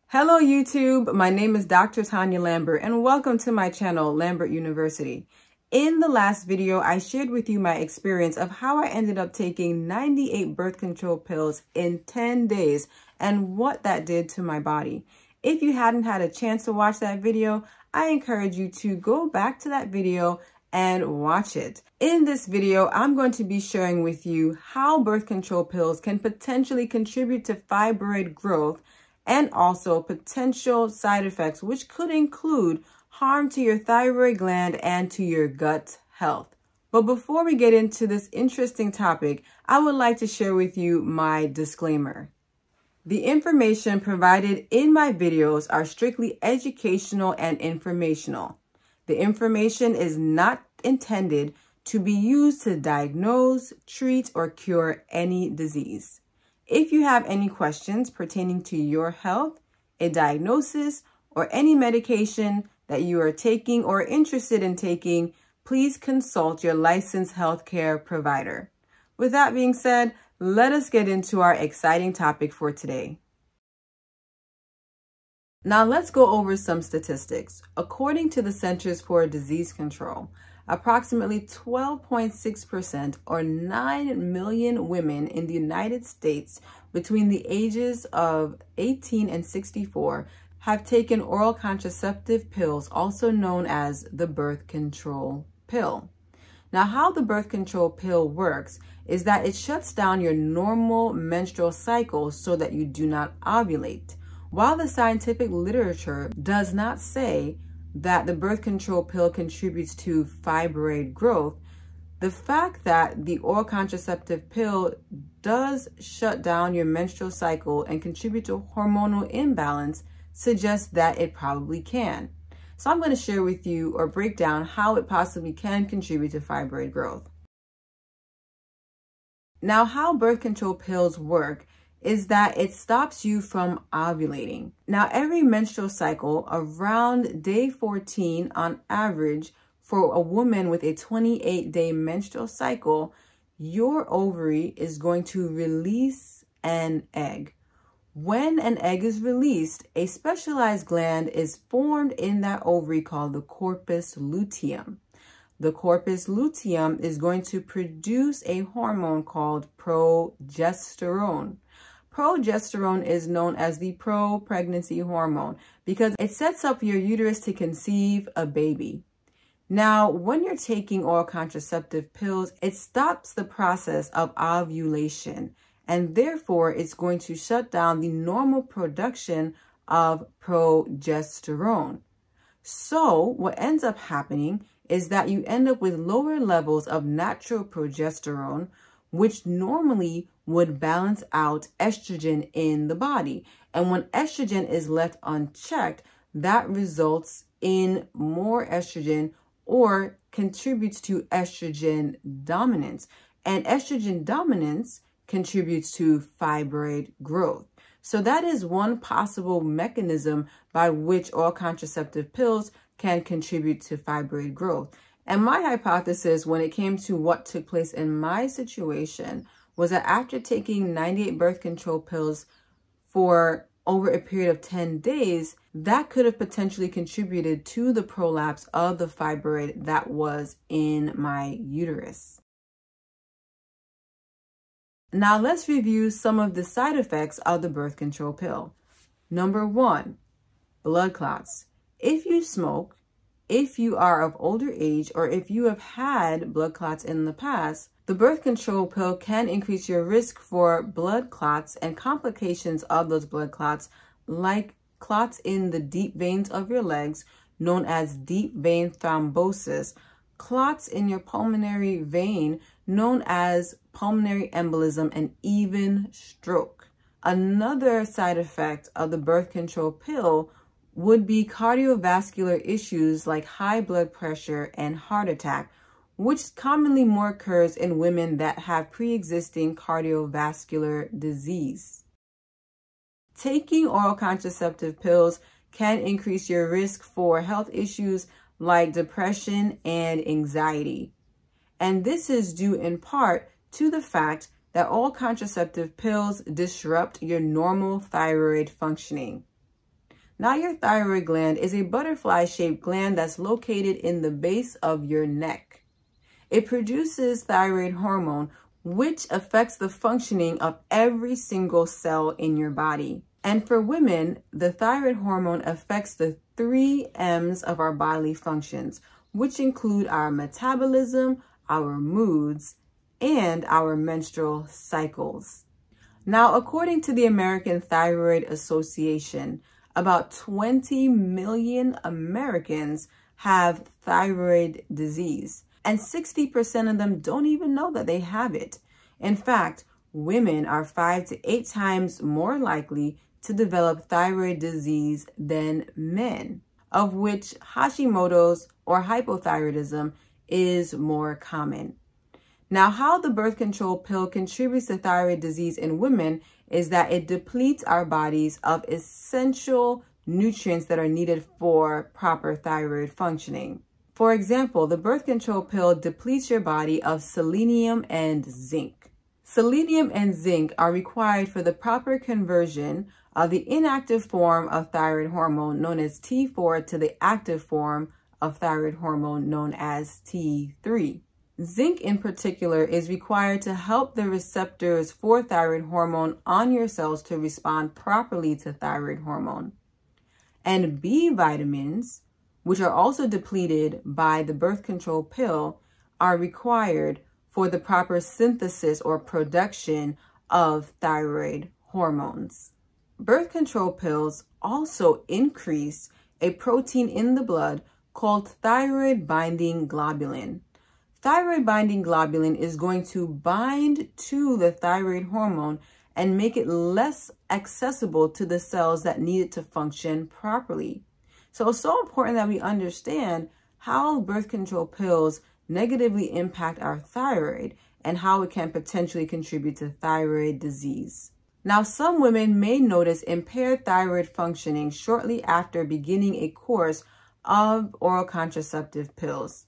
Hello YouTube, my name is Dr. Tanya Lambert and welcome to my channel, Lambert University. In the last video, I shared with you my experience of how I ended up taking 98 birth control pills in 10 days and what that did to my body. If you hadn't had a chance to watch that video, I encourage you to go back to that video and watch it. In this video, I'm going to be sharing with you how birth control pills can potentially contribute to fibroid growth and also potential side effects, which could include harm to your thyroid gland and to your gut health. But before we get into this interesting topic, I would like to share with you my disclaimer. The information provided in my videos are strictly educational and informational. The information is not intended to be used to diagnose, treat, or cure any disease. If you have any questions pertaining to your health, a diagnosis, or any medication that you are taking or interested in taking, please consult your licensed healthcare provider. With that being said, let us get into our exciting topic for today. Now let's go over some statistics. According to the Centers for Disease Control, approximately 12.6% or 9 million women in the United States between the ages of 18 and 64 have taken oral contraceptive pills, also known as the birth control pill. Now, how the birth control pill works is that it shuts down your normal menstrual cycle so that you do not ovulate. While the scientific literature does not say that the birth control pill contributes to fibroid growth, the fact that the oral contraceptive pill does shut down your menstrual cycle and contribute to hormonal imbalance suggests that it probably can. So I'm going to share with you or break down how it possibly can contribute to fibroid growth. Now, how birth control pills work is that it stops you from ovulating. Now, every menstrual cycle around day 14 on average for a woman with a 28-day menstrual cycle, your ovary is going to release an egg. When an egg is released, a specialized gland is formed in that ovary called the corpus luteum. The corpus luteum is going to produce a hormone called progesterone. Progesterone is known as the pro-pregnancy hormone because it sets up your uterus to conceive a baby. Now, when you're taking oral contraceptive pills, it stops the process of ovulation, and therefore it's going to shut down the normal production of progesterone. So what ends up happening is that you end up with lower levels of natural progesterone, which normally would balance out estrogen in the body. And when estrogen is left unchecked, that results in more estrogen or contributes to estrogen dominance. And estrogen dominance contributes to fibroid growth. So that is one possible mechanism by which oral contraceptive pills can contribute to fibroid growth. And my hypothesis when it came to what took place in my situation was that after taking 98 birth control pills for over a period of 10 days, that could have potentially contributed to the prolapse of the fibroid that was in my uterus. Now let's review some of the side effects of the birth control pill. Number 1, blood clots. If you smoke, if you are of older age, or if you have had blood clots in the past, the birth control pill can increase your risk for blood clots and complications of those blood clots, like clots in the deep veins of your legs, known as deep vein thrombosis, clots in your pulmonary vein, known as pulmonary embolism, and even stroke. Another side effect of the birth control pill would be cardiovascular issues like high blood pressure and heart attack, which commonly more occurs in women that have pre-existing cardiovascular disease. Taking oral contraceptive pills can increase your risk for health issues like depression and anxiety. And this is due in part to the fact that all contraceptive pills disrupt your normal thyroid functioning. Now, your thyroid gland is a butterfly-shaped gland that's located in the base of your neck. It produces thyroid hormone, which affects the functioning of every single cell in your body. And for women, the thyroid hormone affects the 3 M's of our bodily functions, which include our metabolism, our moods, and our menstrual cycles. Now, according to the American Thyroid Association, about 20 million Americans have thyroid disease, and 60% of them don't even know that they have it. In fact, women are 5 to 8 times more likely to develop thyroid disease than men, of which Hashimoto's or hypothyroidism is more common. Now, how the birth control pill contributes to thyroid disease in women is that it depletes our bodies of essential nutrients that are needed for proper thyroid functioning. For example, the birth control pill depletes your body of selenium and zinc. Selenium and zinc are required for the proper conversion of the inactive form of thyroid hormone known as T4 to the active form of thyroid hormone known as T3. Zinc in particular is required to help the receptors for thyroid hormone on your cells to respond properly to thyroid hormone. And B vitamins, which are also depleted by the birth control pill, are required for the proper synthesis or production of thyroid hormones. Birth control pills also increase a protein in the blood called thyroid binding globulin. Thyroid binding globulin is going to bind to the thyroid hormone and make it less accessible to the cells that need it to function properly. So it's so important that we understand how birth control pills negatively impact our thyroid and how it can potentially contribute to thyroid disease. Now, some women may notice impaired thyroid functioning shortly after beginning a course of oral contraceptive pills.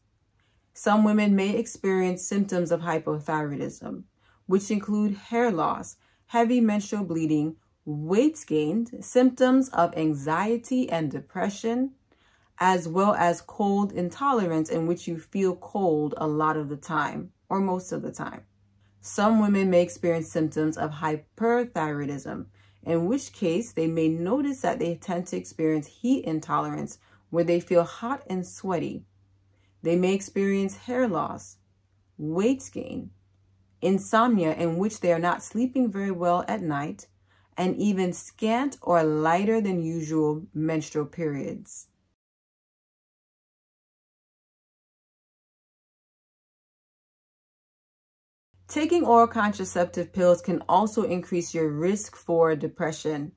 Some women may experience symptoms of hypothyroidism, which include hair loss, heavy menstrual bleeding, weight gain, symptoms of anxiety and depression, as well as cold intolerance in which you feel cold a lot of the time or most of the time. Some women may experience symptoms of hyperthyroidism, in which case they may notice that they tend to experience heat intolerance where they feel hot and sweaty. They may experience hair loss, weight gain, insomnia in which they are not sleeping very well at night, and even scant or lighter than usual menstrual periods. Taking oral contraceptive pills can also increase your risk for depression.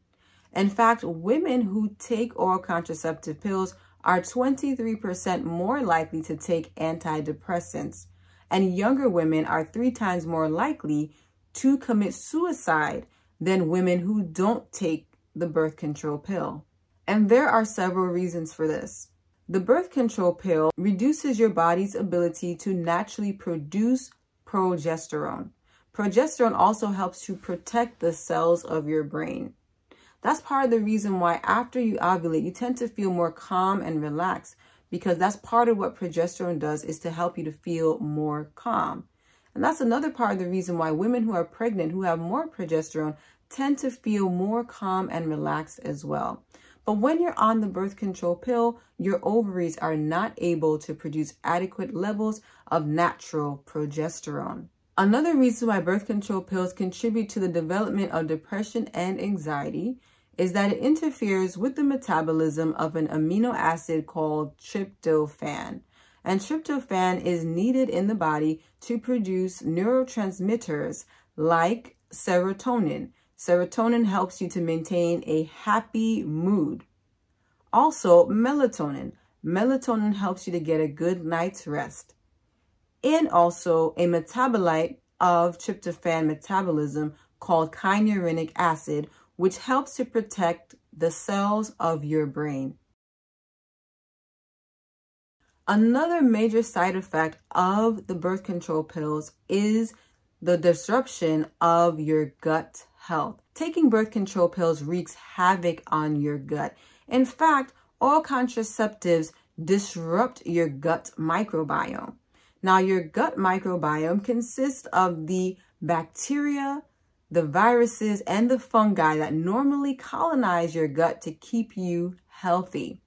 In fact, women who take oral contraceptive pills are 23% more likely to take antidepressants, and younger women are 3 times more likely to commit suicide than women who don't take the birth control pill. And there are several reasons for this. The birth control pill reduces your body's ability to naturally produce progesterone. Progesterone also helps to protect the cells of your brain. That's part of the reason why after you ovulate, you tend to feel more calm and relaxed, because that's part of what progesterone does, is to help you to feel more calm. And that's another part of the reason why women who are pregnant, who have more progesterone, tend to feel more calm and relaxed as well. But when you're on the birth control pill, your ovaries are not able to produce adequate levels of natural progesterone. Another reason why birth control pills contribute to the development of depression and anxiety is that it interferes with the metabolism of an amino acid called tryptophan. And tryptophan is needed in the body to produce neurotransmitters like serotonin. Serotonin helps you to maintain a happy mood. Also, melatonin. Melatonin helps you to get a good night's rest. And also a metabolite of tryptophan metabolism called kynureninic acid, which helps to protect the cells of your brain. Another major side effect of the birth control pills is the disruption of your gut health. Taking birth control pills wreaks havoc on your gut, In fact, oral contraceptives disrupt your gut microbiome. Now, your gut microbiome consists of the bacteria, the viruses, and the fungi that normally colonize your gut to keep you healthy.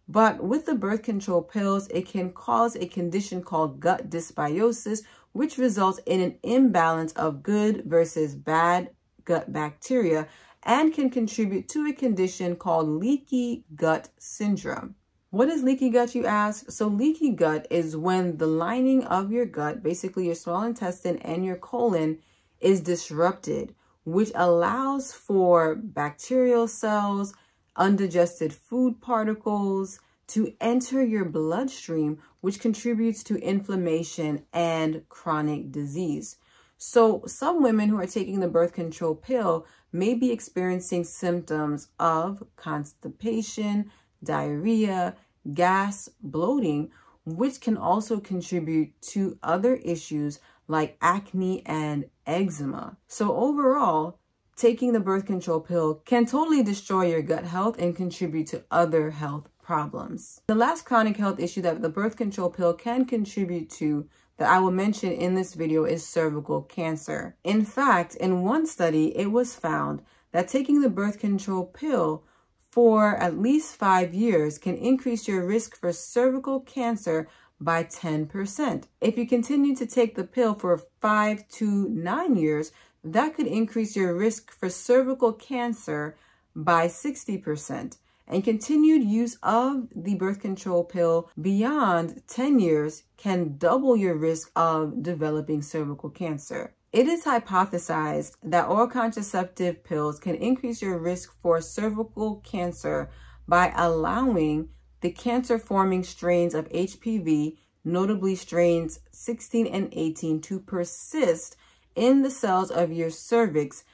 But with the birth control pills, it can cause a condition called gut dysbiosis, which results in an imbalance of good versus bad gut bacteria and can contribute to a condition called leaky gut syndrome. What is leaky gut, you ask? So leaky gut is when the lining of your gut, basically your small intestine and your colon, is disrupted, which allows for bacterial cells, undigested food particles to enter your bloodstream, which contributes to inflammation and chronic disease. So some women who are taking the birth control pill may be experiencing symptoms of constipation, diarrhea, gas, bloating, which can also contribute to other issues like acne and eczema. So overall, taking the birth control pill can totally destroy your gut health and contribute to other health problems. The last chronic health issue that the birth control pill can contribute to that I will mention in this video is cervical cancer. In fact, in one study, it was found that taking the birth control pill for at least 5 years can increase your risk for cervical cancer by 10%. If you continue to take the pill for 5 to 9 years, that could increase your risk for cervical cancer by 60%. And continued use of the birth control pill beyond 10 years can double your risk of developing cervical cancer. It is hypothesized that oral contraceptive pills can increase your risk for cervical cancer by allowing the cancer-forming strains of HPV, notably strains 16 and 18, to persist in the cells of your cervix,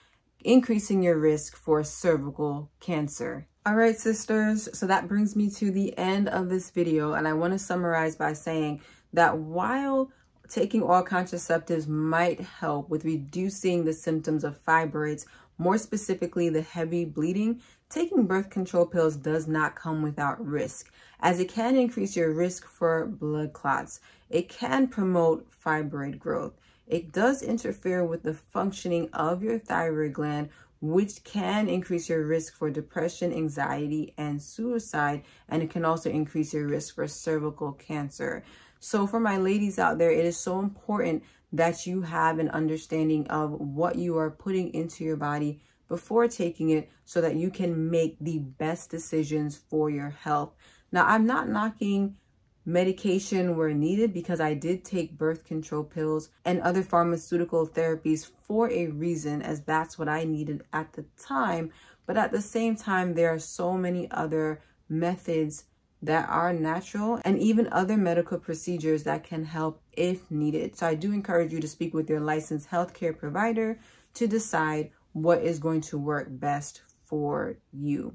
increasing your risk for cervical cancer. All right, sisters, so that brings me to the end of this video, and I want to summarize by saying that while taking oral contraceptives might help with reducing the symptoms of fibroids, more specifically the heavy bleeding, taking birth control pills does not come without risk, as it can increase your risk for blood clots. It can promote fibroid growth. It does interfere with the functioning of your thyroid gland, which can increase your risk for depression, anxiety, and suicide. And it can also increase your risk for cervical cancer. So for my ladies out there, it is so important that you have an understanding of what you are putting into your body before taking it so that you can make the best decisions for your health. Now, I'm not knocking medication where needed, because I did take birth control pills and other pharmaceutical therapies for a reason, as that's what I needed at the time. But at the same time, there are so many other methods that are natural and even other medical procedures that can help if needed. So I do encourage you to speak with your licensed healthcare provider to decide what is going to work best for you.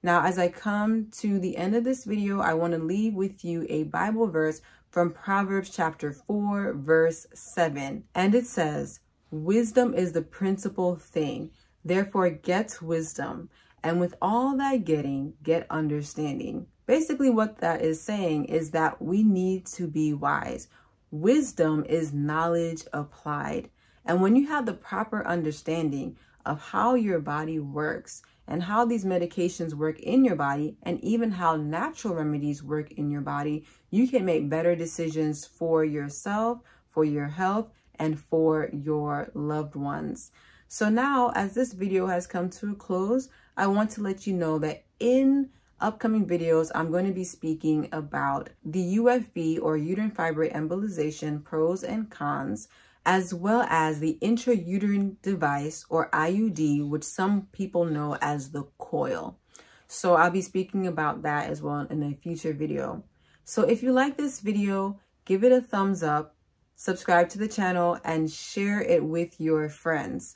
Now, as I come to the end of this video, I want to leave with you a Bible verse from Proverbs chapter 4, verse 7. And it says, "Wisdom is the principal thing. Therefore get wisdom. And with all thy getting, get understanding." Basically, what that is saying is that we need to be wise. Wisdom is knowledge applied. And when you have the proper understanding of how your body works and how these medications work in your body, and even how natural remedies work in your body, you can make better decisions for yourself, for your health, and for your loved ones. So now, as this video has come to a close, I want to let you know that in upcoming videos, I'm going to be speaking about the UFE, or uterine fibroid embolization, pros and cons, as well as the intrauterine device, or IUD, which some people know as the coil. So I'll be speaking about that as well in a future video. So if you like this video, give it a thumbs up, subscribe to the channel, and share it with your friends.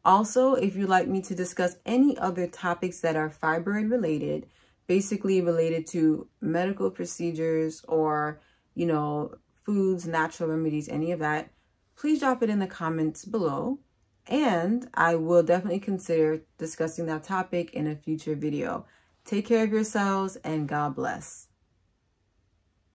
Also, if you'd like me to discuss any other topics that are fibroid related, basically related to medical procedures or, foods, natural remedies, any of that, please drop it in the comments below, and I will definitely consider discussing that topic in a future video. Take care of yourselves and God bless.